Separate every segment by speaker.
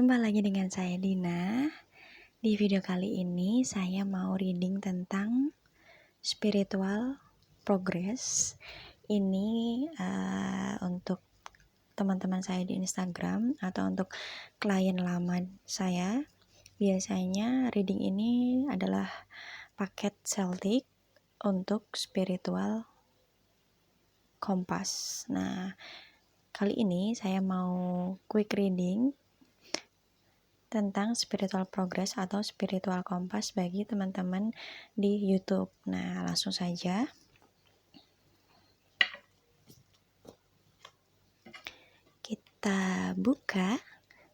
Speaker 1: Jumpa lagi dengan saya Dina. Di video kali ini saya mau reading tentang spiritual progress. Ini untuk teman-teman saya di Instagram atau untuk klien lama saya. Biasanya reading ini adalah paket Celtic untuk spiritual kompas. Nah, kali ini saya mau quick reading tentang spiritual progress atau spiritual kompas bagi teman-teman di YouTube. Nah, langsung saja. Kita buka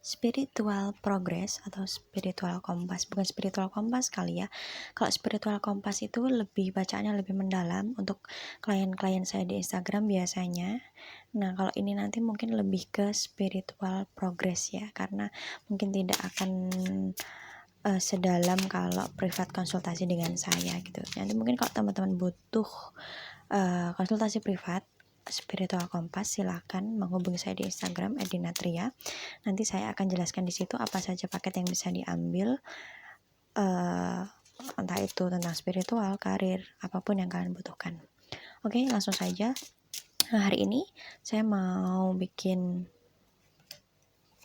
Speaker 1: spiritual progress atau spiritual kompas. Bukan spiritual kompas kali ya. Kalau spiritual kompas itu bacaannya lebih mendalam untuk klien-klien saya di Instagram biasanya. Nah, kalau ini nanti mungkin lebih ke spiritual progress ya, karena mungkin tidak akan sedalam kalau privat konsultasi dengan saya gitu. Nanti mungkin kalau teman-teman butuh konsultasi privat spiritual kompas, silakan menghubungi saya di Instagram @dinatria. Nanti saya akan jelaskan di situ apa saja paket yang bisa diambil, entah itu tentang spiritual, karir, apapun yang kalian butuhkan. Oke, langsung saja. Nah, hari ini saya mau bikin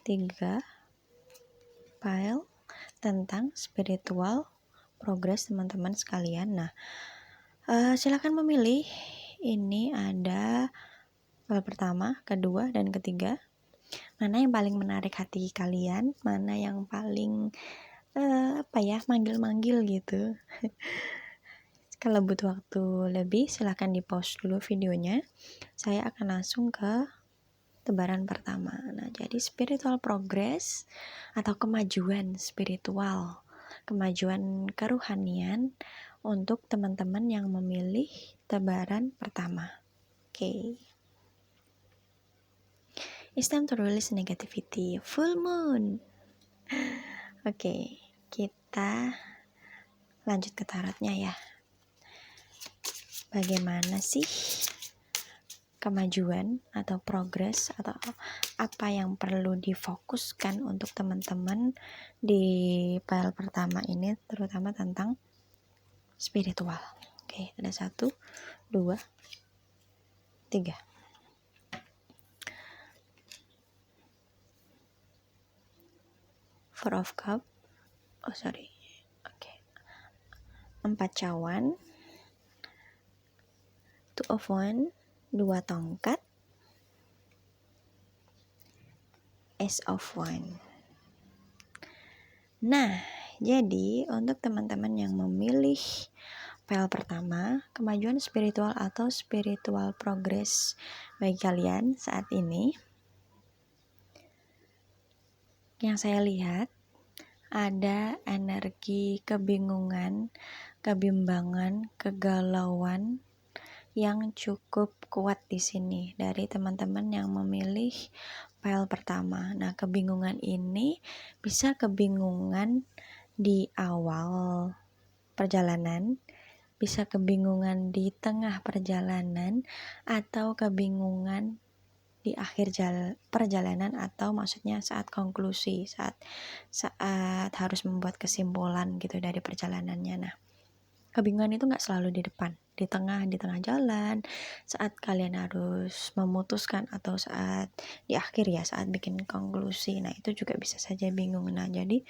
Speaker 1: 3 file tentang spiritual progress teman-teman sekalian. Nah, silakan memilih. Ini ada file pertama, kedua, dan ketiga. Mana yang paling menarik hati kalian? Mana yang paling manggil-manggil gitu. Kalau butuh waktu lebih, silahkan di pause dulu videonya. Saya akan langsung ke tebaran pertama. Nah, jadi spiritual progress atau kemajuan spiritual, kemajuan kerohanian untuk teman-teman yang memilih tebaran pertama. Oke. It's time to release negativity. Full moon. Oke, kita lanjut ke tarotnya ya. Bagaimana sih kemajuan atau progres atau apa yang perlu difokuskan untuk teman-teman di file pertama ini, terutama tentang spiritual. Oke, ada 1, 2, 3. Four of Cup. Oke. 4 cawan. 2 of Wands, 2 tongkat. Ace of Wands. Nah, jadi untuk teman-teman yang memilih file pertama, kemajuan spiritual atau spiritual progress bagi kalian saat ini, yang saya lihat ada energi kebingungan, kebimbangan, kegalauan yang cukup kuat di sini dari teman-teman yang memilih file pertama. Nah, kebingungan ini bisa kebingungan di awal perjalanan, bisa kebingungan di tengah perjalanan, atau kebingungan di akhir perjalanan, atau maksudnya saat konklusi, saat harus membuat kesimpulan gitu dari perjalanannya. Nah, kebingungan itu nggak selalu di depan, di tengah jalan, saat kalian harus memutuskan, atau saat di akhir ya, saat bikin konklusi. Nah, itu juga bisa saja bingung. Nah, jadi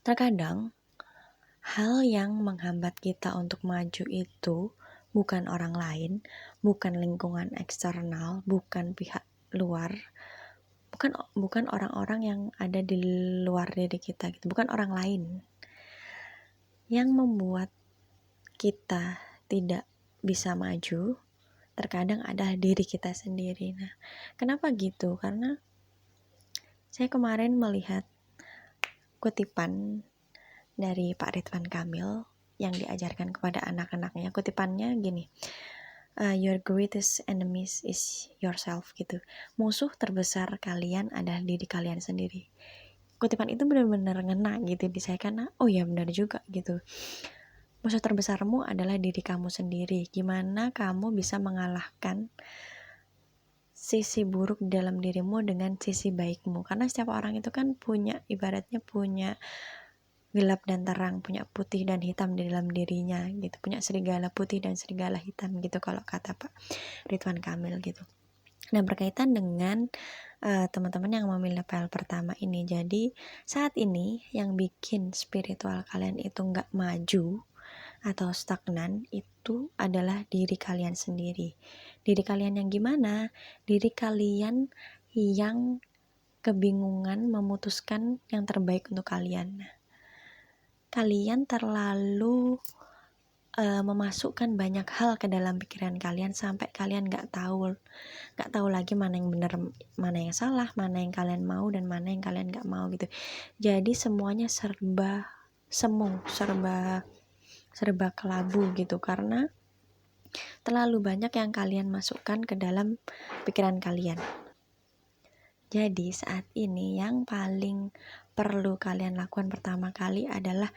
Speaker 1: terkadang hal yang menghambat kita untuk maju itu bukan orang lain, bukan lingkungan eksternal, bukan pihak luar, bukan orang-orang yang ada di luar diri kita gitu, bukan orang lain. Yang membuat kita tidak bisa maju terkadang adalah diri kita sendiri. Nah, kenapa gitu? Karena saya kemarin melihat kutipan dari Pak Ridwan Kamil yang diajarkan kepada anak-anaknya. Kutipannya gini, your greatest enemy is yourself gitu. Musuh terbesar kalian adalah diri kalian sendiri. Kutipan itu benar-benar ngena gitu di saya, karena oh ya benar juga gitu. Musuh terbesarmu adalah diri kamu sendiri. Gimana kamu bisa mengalahkan sisi buruk dalam dirimu dengan sisi baikmu, karena setiap orang itu kan punya, ibaratnya punya gelap dan terang, punya putih dan hitam di dalam dirinya gitu, punya serigala putih dan serigala hitam gitu kalau kata Pak Ridwan Kamil gitu. Nah, berkaitan dengan teman-teman yang memilih file pertama ini, jadi saat ini yang bikin spiritual kalian itu nggak maju atau stagnan itu adalah diri kalian sendiri. Diri kalian yang gimana? Diri kalian yang kebingungan memutuskan yang terbaik untuk kalian. Kalian terlalu memasukkan banyak hal ke dalam pikiran kalian sampai kalian nggak tahu lagi mana yang benar, mana yang salah, mana yang kalian mau dan mana yang kalian nggak mau gitu. Jadi semuanya serba semu, serba kelabu gitu, karena terlalu banyak yang kalian masukkan ke dalam pikiran kalian. Jadi saat ini yang paling perlu kalian lakukan pertama kali adalah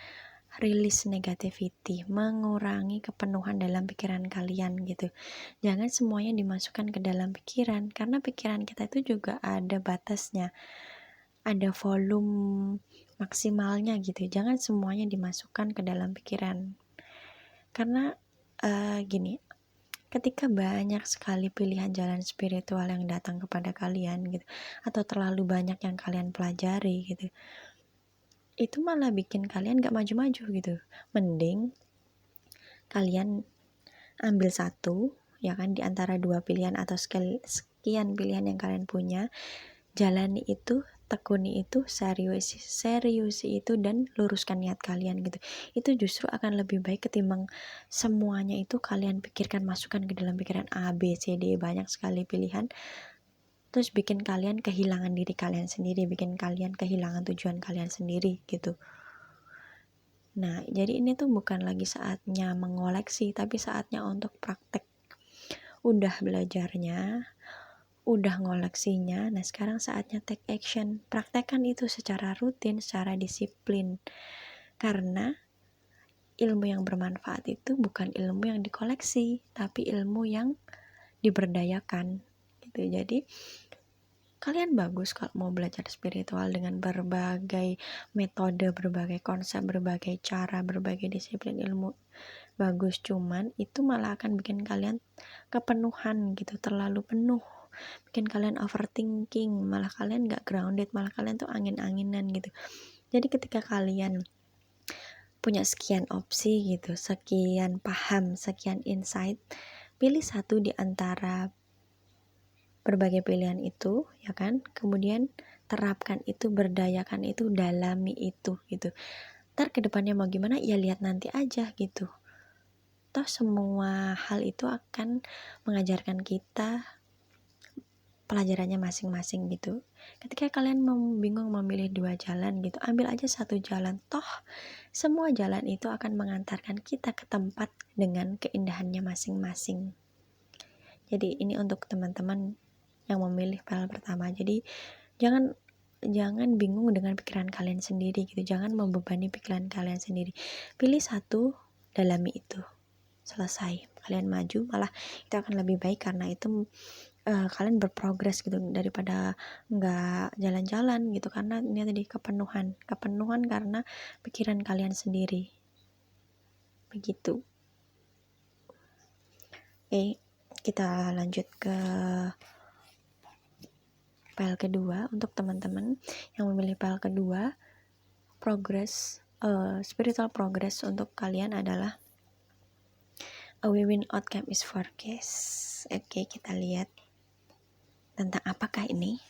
Speaker 1: release negativity, mengurangi kepenuhan dalam pikiran kalian gitu. Jangan semuanya dimasukkan ke dalam pikiran, karena pikiran kita itu juga ada batasnya, ada volume maksimalnya gitu. Jangan semuanya dimasukkan ke dalam pikiran, karena gini, ketika banyak sekali pilihan jalan spiritual yang datang kepada kalian gitu, atau terlalu banyak yang kalian pelajari gitu, itu malah bikin kalian gak maju-maju gitu. Mending kalian ambil satu, ya kan, di antara dua pilihan atau sekian pilihan yang kalian punya, jalani itu, tekuni itu, seriusi itu, dan luruskan niat kalian gitu. Itu justru akan lebih baik ketimbang semuanya itu kalian pikirkan, masukkan ke dalam pikiran A, B, C, D, banyak sekali pilihan, terus bikin kalian kehilangan diri kalian sendiri, bikin kalian kehilangan tujuan kalian sendiri gitu. Nah, jadi ini tuh bukan lagi saatnya mengoleksi, tapi saatnya untuk praktek. Udah belajarnya, udah ngoleksinya, nah sekarang saatnya take action. Praktekkan itu secara rutin, secara disiplin. Karena ilmu yang bermanfaat itu bukan ilmu yang dikoleksi, tapi ilmu yang diberdayakan gitu. Jadi kalian bagus kalau mau belajar spiritual dengan berbagai metode, berbagai konsep, berbagai cara, berbagai disiplin ilmu. Bagus, cuman itu malah akan bikin kalian kepenuhan gitu, terlalu penuh, bikin kalian overthinking, malah kalian gak grounded, malah kalian tuh angin-anginan gitu. Jadi ketika kalian punya sekian opsi gitu, sekian paham, sekian insight, pilih satu di antara berbagai pilihan itu, ya kan, kemudian terapkan itu, berdayakan itu, dalami itu gitu. Ntar kedepannya mau gimana ya lihat nanti aja gitu. Toh semua hal itu akan mengajarkan kita pelajarannya masing-masing gitu. Ketika kalian bingung memilih dua jalan gitu, ambil aja satu jalan. Toh semua jalan itu akan mengantarkan kita ke tempat dengan keindahannya masing-masing. Jadi ini untuk teman-teman yang memilih file pertama. Jadi jangan bingung dengan pikiran kalian sendiri gitu. Jangan membebani pikiran kalian sendiri. Pilih satu, dalami itu. Selesai, kalian maju, malah itu akan lebih baik, karena itu kalian berprogres gitu daripada nggak jalan-jalan gitu, karena ini tadi kepenuhan karena pikiran kalian sendiri begitu. Oke, kita lanjut ke file kedua. Untuk teman-teman yang memilih file kedua, spiritual progress untuk kalian adalah a win-win outcome is forecast. Oke, kita lihat tentang apakah ini.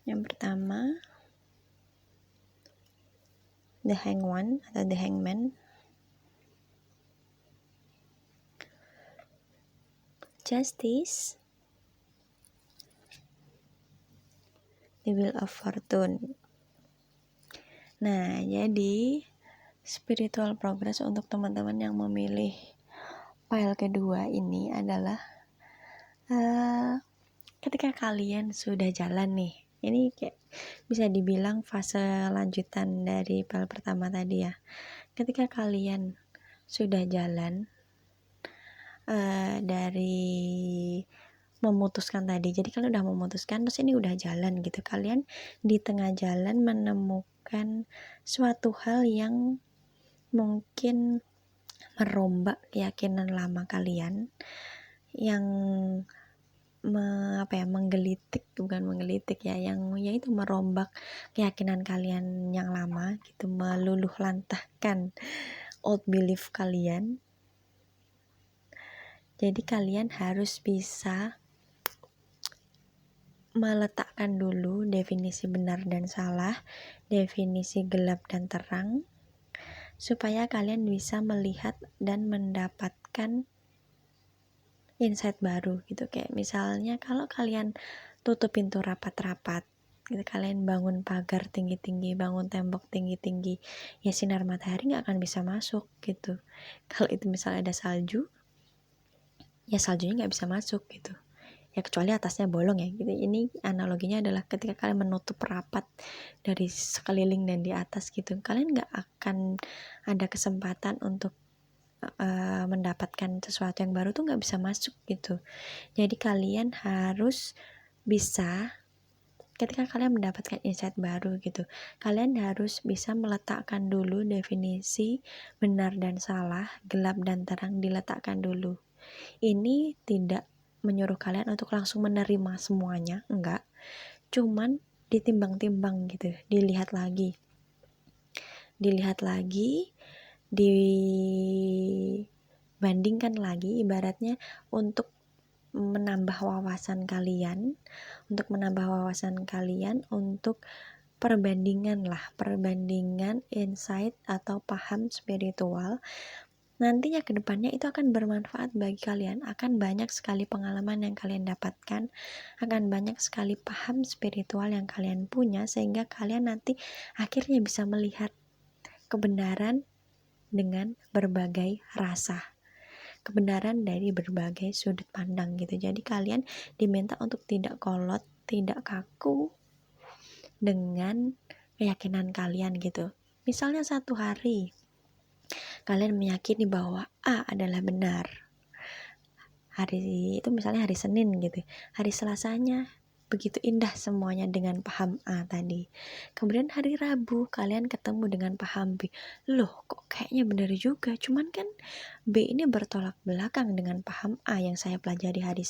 Speaker 1: Yang pertama, the hangman atau the hangman. Justice, the wheel of fortune. Nah, jadi spiritual progress untuk teman-teman yang memilih file kedua ini adalah Ketika kalian sudah jalan nih, ini kayak bisa dibilang fase lanjutan dari file pertama tadi ya. Ketika kalian sudah jalan dari memutuskan tadi, jadi kalian udah memutuskan terus ini udah jalan gitu, kalian di tengah jalan menemukan suatu hal yang mungkin merombak keyakinan lama kalian, yang menggelitik ya, yang yaitu merombak keyakinan kalian yang lama gitu, meluluh lantahkan old belief kalian. Jadi kalian harus bisa meletakkan dulu definisi benar dan salah, definisi gelap dan terang, supaya kalian bisa melihat dan mendapatkan insight baru gitu. Kayak misalnya kalau kalian tutup pintu rapat-rapat gitu, kalian bangun pagar tinggi-tinggi, bangun tembok tinggi-tinggi, ya sinar matahari nggak akan bisa masuk gitu. Kalau itu misalnya ada salju, ya saljunya nggak bisa masuk gitu, ya kecuali atasnya bolong ya gitu. Ini analoginya adalah ketika kalian menutup rapat dari sekeliling dan di atas gitu, kalian nggak akan ada kesempatan untuk mendapatkan sesuatu yang baru tuh nggak bisa masuk gitu. Jadi kalian harus bisa, ketika kalian mendapatkan insight baru gitu, kalian harus bisa meletakkan dulu definisi benar dan salah, gelap dan terang, diletakkan dulu. Ini tidak menyuruh kalian untuk langsung menerima semuanya, enggak, cuman ditimbang-timbang gitu, dilihat lagi, dibandingkan lagi, ibaratnya untuk menambah wawasan kalian, untuk perbandingan insight atau paham spiritual. Nantinya ke depannya itu akan bermanfaat bagi kalian, akan banyak sekali pengalaman yang kalian dapatkan, akan banyak sekali paham spiritual yang kalian punya, sehingga kalian nanti akhirnya bisa melihat kebenaran dengan berbagai rasa, kebenaran dari berbagai sudut pandang gitu. Jadi kalian diminta untuk tidak kolot, tidak kaku dengan keyakinan kalian gitu. Misalnya satu hari kalian meyakini bahwa A adalah benar, hari itu misalnya hari Senin gitu, hari Selasanya begitu indah semuanya dengan paham A tadi. Kemudian hari Rabu kalian ketemu dengan paham B. Loh, kok kayaknya benar juga, cuman kan B ini bertolak belakang dengan paham A yang saya pelajari hari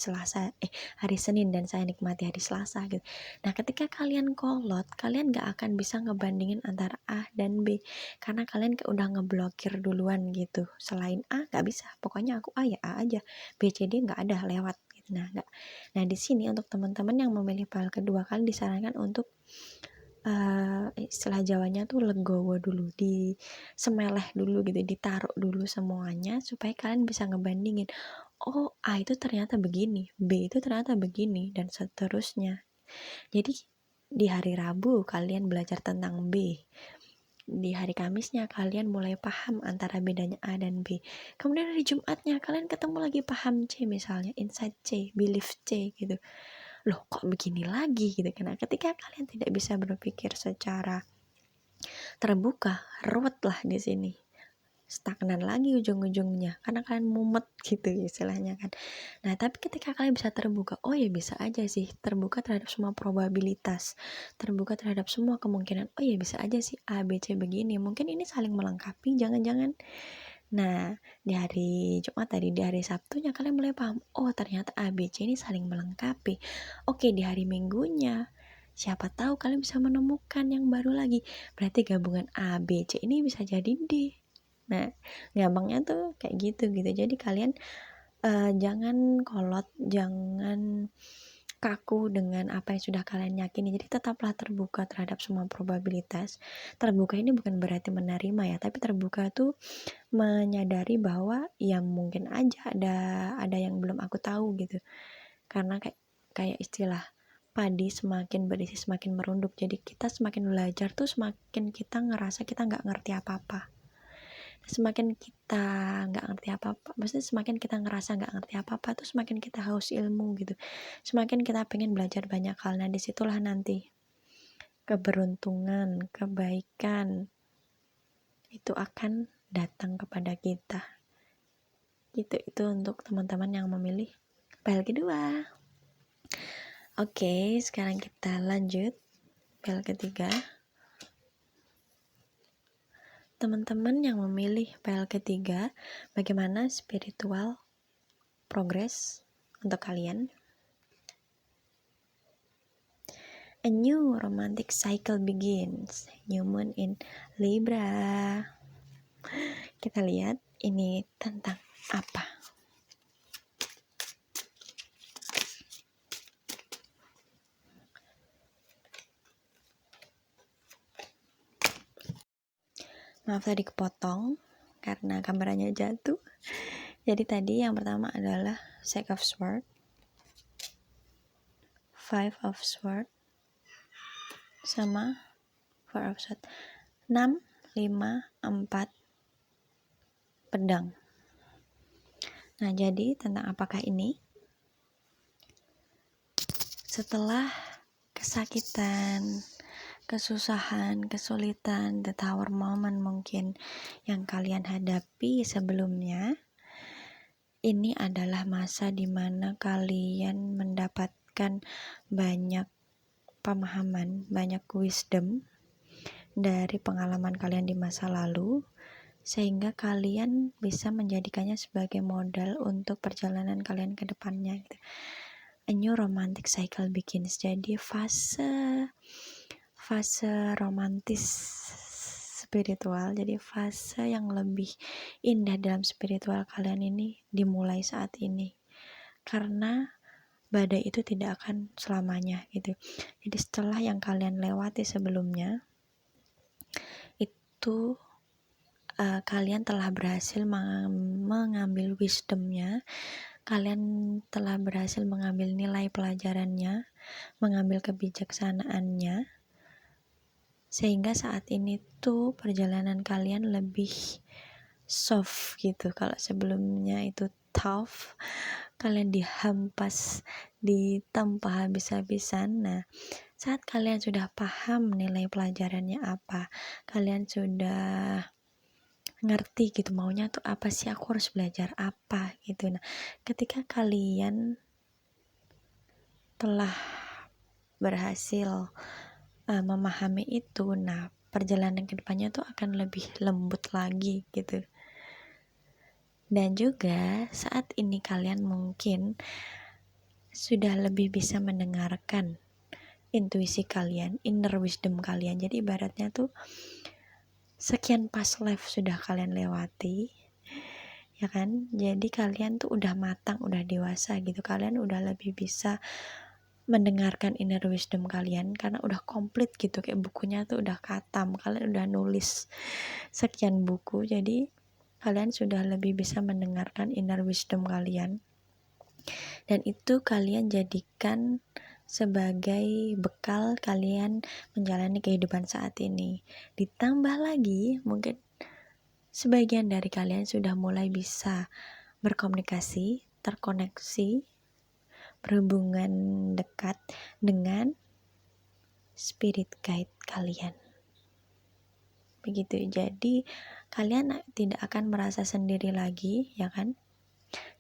Speaker 1: Senin dan saya nikmati hari Selasa gitu. Nah, ketika kalian kolot, kalian gak akan bisa ngebandingin antara A dan B, karena kalian udah ngeblokir duluan gitu. Selain A gak bisa, pokoknya aku A ya A aja, B C D gak ada lewat gitu. Nah di sini untuk teman-teman yang memilih file kedua, kalian disarankan untuk istilah Jawanya tuh legowo dulu, disemeleh dulu gitu, ditaruh dulu semuanya supaya kalian bisa ngebandingin, oh A itu ternyata begini, B itu ternyata begini, dan seterusnya. Jadi di hari Rabu kalian belajar tentang B, di hari Kamisnya kalian mulai paham antara bedanya A dan B, kemudian hari Jumatnya kalian ketemu lagi paham C, misalnya insight C, belief C gitu. Loh, kok begini lagi gitu. Karena ketika kalian tidak bisa berpikir secara terbuka, ruwet lah di sini, stagnan lagi ujung-ujungnya, karena kalian mumet gitu istilahnya kan. Nah, tapi ketika kalian bisa terbuka, oh ya bisa aja sih, terbuka terhadap semua probabilitas, terbuka terhadap semua kemungkinan, oh ya bisa aja sih A, B, C begini, mungkin ini saling melengkapi, jangan-jangan. Nah, di hari Jumat tadi, di hari Sabtunya kalian mulai paham, oh ternyata A, B, C ini saling melengkapi. Oke, di hari Minggunya, siapa tahu kalian bisa menemukan yang baru lagi, berarti gabungan A, B, C ini bisa jadi D. Nah, gampangnya tuh kayak gitu. Jadi kalian jangan kolot, jangan kaku dengan apa yang sudah kalian yakini. Jadi tetaplah terbuka terhadap semua probabilitas. Terbuka ini bukan berarti menerima ya, tapi terbuka tuh menyadari bahwa ya mungkin aja ada yang belum aku tahu gitu. Karena kayak istilah padi semakin berisi semakin merunduk. Jadi kita semakin belajar tuh semakin kita ngerasa kita nggak ngerti apa-apa. semakin kita nggak ngerti apa-apa, maksudnya semakin kita ngerasa nggak ngerti apa-apa tuh semakin kita haus ilmu gitu, semakin kita pengen belajar banyak hal. Nah disitulah nanti keberuntungan, kebaikan itu akan datang kepada kita gitu. Itu untuk teman-teman yang memilih PL kedua. Oke, sekarang kita lanjut PL ketiga. Teman-teman yang memilih PL ketiga, bagaimana spiritual progress untuk kalian? A new romantic cycle begins. New moon in Libra. Kita lihat ini tentang apa. Maaf tadi kepotong karena kameranya jatuh. Jadi tadi yang pertama adalah Six of Swords, Five of Swords, sama Four of Swords. 6, 5, 4 pedang. Nah, jadi tentang apakah ini? Setelah kesakitan, kesusahan, kesulitan, the tower moment mungkin yang kalian hadapi sebelumnya, ini adalah masa dimana kalian mendapatkan banyak pemahaman, banyak wisdom dari pengalaman kalian di masa lalu, sehingga kalian bisa menjadikannya sebagai modal untuk perjalanan kalian ke depannya gitu. A new romantic cycle begins. Jadi fase romantis spiritual, jadi fase yang lebih indah dalam spiritual kalian ini dimulai saat ini, karena badai itu tidak akan selamanya gitu. Jadi setelah yang kalian lewati sebelumnya itu kalian telah berhasil mengambil wisdomnya, kalian telah berhasil mengambil nilai pelajarannya, mengambil kebijaksanaannya, sehingga saat ini tuh perjalanan kalian lebih soft gitu. Kalau sebelumnya itu tough, kalian dihampas, ditempa habis-habisan. Nah, saat kalian sudah paham nilai pelajarannya apa, kalian sudah ngerti gitu maunya tuh apa sih, aku harus belajar apa gitu. Nah, ketika kalian telah berhasil memahami itu, nah perjalanan kedepannya tuh akan lebih lembut lagi gitu. Dan juga saat ini kalian mungkin sudah lebih bisa mendengarkan intuisi kalian, inner wisdom kalian. Jadi ibaratnya tuh sekian past life sudah kalian lewati, ya kan? Jadi kalian tuh udah matang, udah dewasa gitu. Kalian udah lebih bisa mendengarkan inner wisdom kalian karena udah komplit gitu, kayak bukunya tuh udah khatam, kalian udah nulis sekian buku. Jadi kalian sudah lebih bisa mendengarkan inner wisdom kalian, dan itu kalian jadikan sebagai bekal kalian menjalani kehidupan saat ini. Ditambah lagi mungkin sebagian dari kalian sudah mulai bisa berkomunikasi, terkoneksi, berhubungan dekat dengan spirit guide kalian. Begitu. Jadi kalian tidak akan merasa sendiri lagi, ya kan?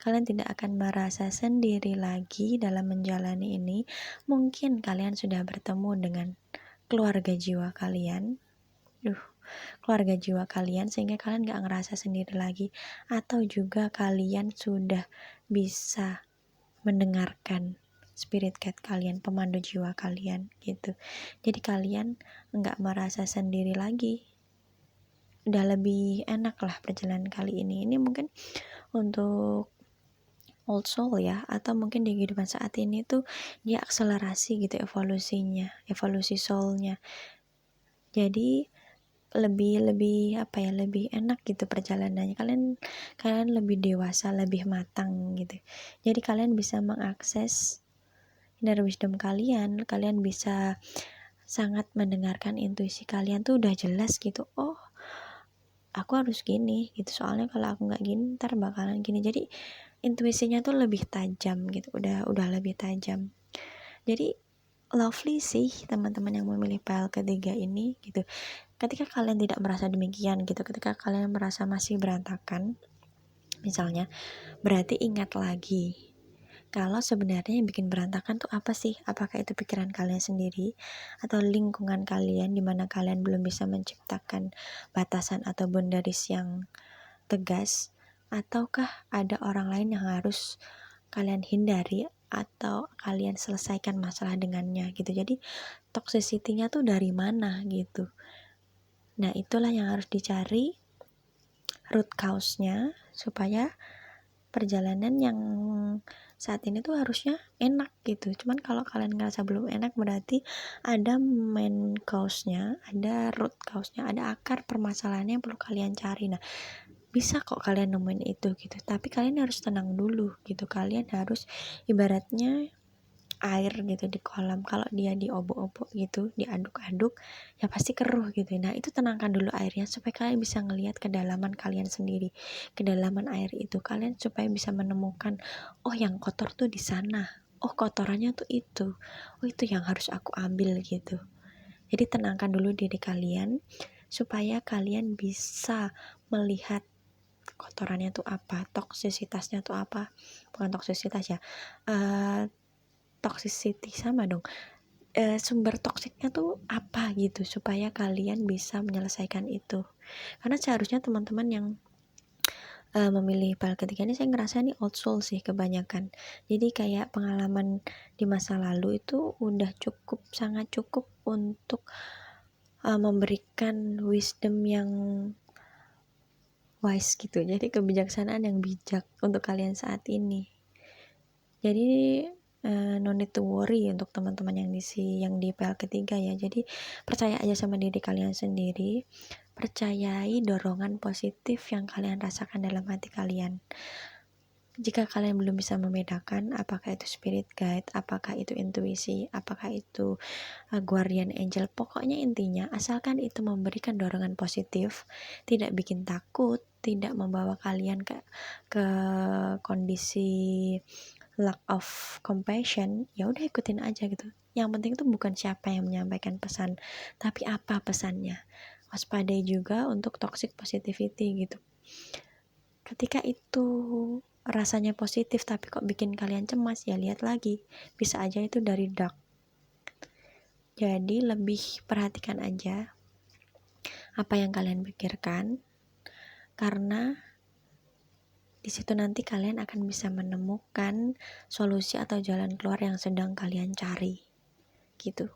Speaker 1: Kalian tidak akan merasa sendiri lagi dalam menjalani ini. Mungkin kalian sudah bertemu dengan keluarga jiwa kalian, keluarga jiwa kalian, sehingga kalian gak ngerasa sendiri lagi. Atau juga kalian sudah bisa mendengarkan spirit guide kalian, pemandu jiwa kalian gitu. Jadi kalian gak merasa sendiri lagi. Udah lebih enak lah perjalanan kali ini. Ini mungkin untuk old soul ya, atau mungkin di kehidupan saat ini tuh dia akselerasi gitu evolusinya, evolusi soulnya. Jadi lebih apa ya, lebih enak gitu perjalanannya. Kalian lebih dewasa, lebih matang gitu. Jadi kalian bisa mengakses inner wisdom kalian bisa sangat mendengarkan intuisi kalian tuh udah jelas gitu. Oh, aku harus gini gitu, soalnya kalau aku nggak gini ntar bakalan gini. Jadi intuisinya tuh lebih tajam gitu, udah lebih tajam. Jadi lovely sih teman-teman yang memilih PL ketiga ini gitu. Ketika kalian tidak merasa demikian gitu, ketika kalian merasa masih berantakan misalnya, berarti ingat lagi kalau sebenarnya yang bikin berantakan tuh apa sih? Apakah itu pikiran kalian sendiri atau lingkungan kalian di mana kalian belum bisa menciptakan batasan atau boundaries yang tegas, ataukah ada orang lain yang harus kalian hindari atau kalian selesaikan masalah dengannya gitu. Jadi toxicity-nya tuh dari mana gitu. Nah, itulah yang harus dicari root cause-nya supaya perjalanan yang saat ini tuh harusnya enak gitu. Cuman kalau kalian ngerasa belum enak, berarti ada main cause-nya, ada root cause-nya, ada akar permasalahannya yang perlu kalian cari. Nah, bisa kok kalian nemuin itu gitu, tapi kalian harus tenang dulu gitu. Kalian harus ibaratnya air gitu di kolam, kalau dia diobok-obok gitu, diaduk-aduk, ya pasti keruh gitu. Nah, itu tenangkan dulu airnya supaya kalian bisa ngelihat kedalaman kalian sendiri, kedalaman air itu. Kalian supaya bisa menemukan, oh yang kotor tuh di sana, oh kotorannya tuh itu, oh itu yang harus aku ambil gitu. Jadi tenangkan dulu diri kalian supaya kalian bisa melihat kotorannya tuh apa, toksisitasnya tuh apa, bukan toksisitas ya, toxicity sama dong, sumber toksiknya tuh apa gitu, supaya kalian bisa menyelesaikan itu. Karena seharusnya teman-teman yang memilih PL ketiga ini, saya ngerasa ini old soul sih kebanyakan. Jadi kayak pengalaman di masa lalu itu udah cukup, sangat cukup untuk memberikan wisdom yang wise gitu. Jadi kebijaksanaan yang bijak untuk kalian saat ini. Jadi no need to worry untuk teman-teman yang di PL ketiga ya. Jadi percaya aja sama diri kalian sendiri, percayai dorongan positif yang kalian rasakan dalam hati kalian. Jika kalian belum bisa membedakan apakah itu spirit guide, apakah itu intuisi, apakah itu guardian angel, pokoknya intinya asalkan itu memberikan dorongan positif, tidak bikin takut, tidak membawa kalian ke kondisi lack of compassion, ya udah ikutin aja gitu. Yang penting tuh bukan siapa yang menyampaikan pesan, tapi apa pesannya. Waspadai juga untuk toxic positivity gitu. Ketika itu rasanya positif tapi kok bikin kalian cemas, ya lihat lagi, bisa aja itu dari dark. Jadi lebih perhatikan aja apa yang kalian pikirkan, karena di situ nanti kalian akan bisa menemukan solusi atau jalan keluar yang sedang kalian cari gitu.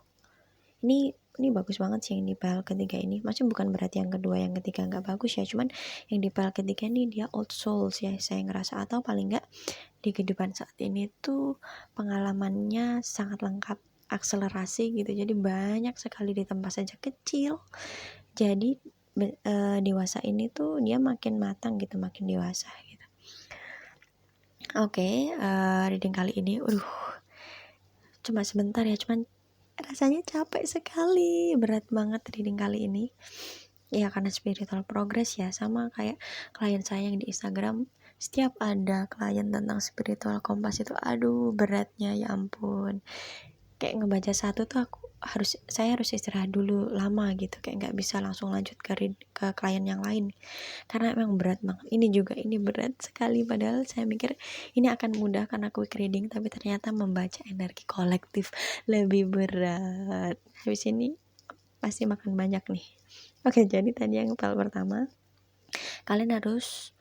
Speaker 1: Ini bagus banget sih yang di PL ketiga ini. Maksudnya bukan berarti yang kedua yang ketiga nggak bagus ya, cuman yang di PL ketiga ini dia old souls ya, saya ngerasa. Atau paling nggak di kehidupan saat ini tuh pengalamannya sangat lengkap, akselerasi gitu. Jadi banyak sekali di tempat saja kecil. Jadi dewasa ini tuh dia makin matang gitu, makin dewasa gitu. Oke, reading kali ini cuma sebentar ya, cuman rasanya capek sekali, berat banget reading kali ini ya, karena spiritual progress ya. Sama kayak klien saya yang di Instagram, setiap ada klien tentang spiritual kompas itu aduh beratnya ya ampun. Kayak ngebaca satu tuh saya harus istirahat dulu lama gitu, kayak nggak bisa langsung lanjut ke klien yang lain karena emang berat banget. Ini berat sekali, padahal saya mikir ini akan mudah karena quick reading, tapi ternyata membaca energi kolektif lebih berat. Habis ini pasti makan banyak nih. Oke, jadi tadi yang pertama, kalian harus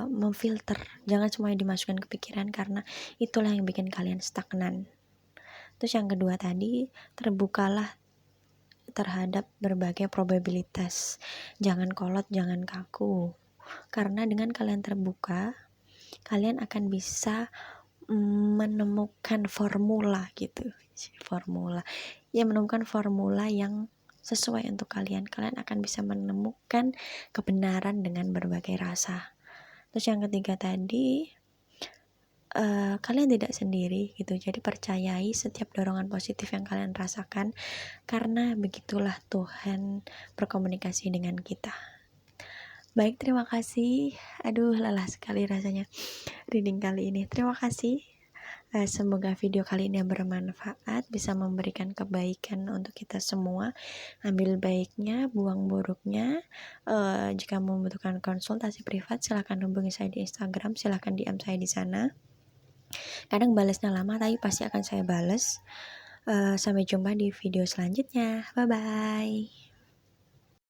Speaker 1: memfilter, jangan semuanya dimasukkan ke pikiran karena itulah yang bikin kalian stagnan. Terus yang kedua tadi, terbukalah terhadap berbagai probabilitas, jangan kolot, jangan kaku, karena dengan kalian terbuka, kalian akan bisa menemukan formula gitu, menemukan formula yang sesuai untuk kalian akan bisa menemukan kebenaran dengan berbagai rasa. Terus yang ketiga tadi, kalian tidak sendiri gitu, jadi percayai setiap dorongan positif yang kalian rasakan, karena begitulah Tuhan berkomunikasi dengan kita. Baik, terima kasih. Aduh, lelah sekali rasanya reading kali ini. Terima kasih. Semoga video kali ini bermanfaat, bisa memberikan kebaikan untuk kita semua. Ambil baiknya, buang buruknya. Jika membutuhkan konsultasi privat, silahkan hubungi saya di Instagram, silahkan DM saya di sana. Kadang balasnya lama, tapi pasti akan saya balas. Sampai jumpa di video selanjutnya. Bye-bye.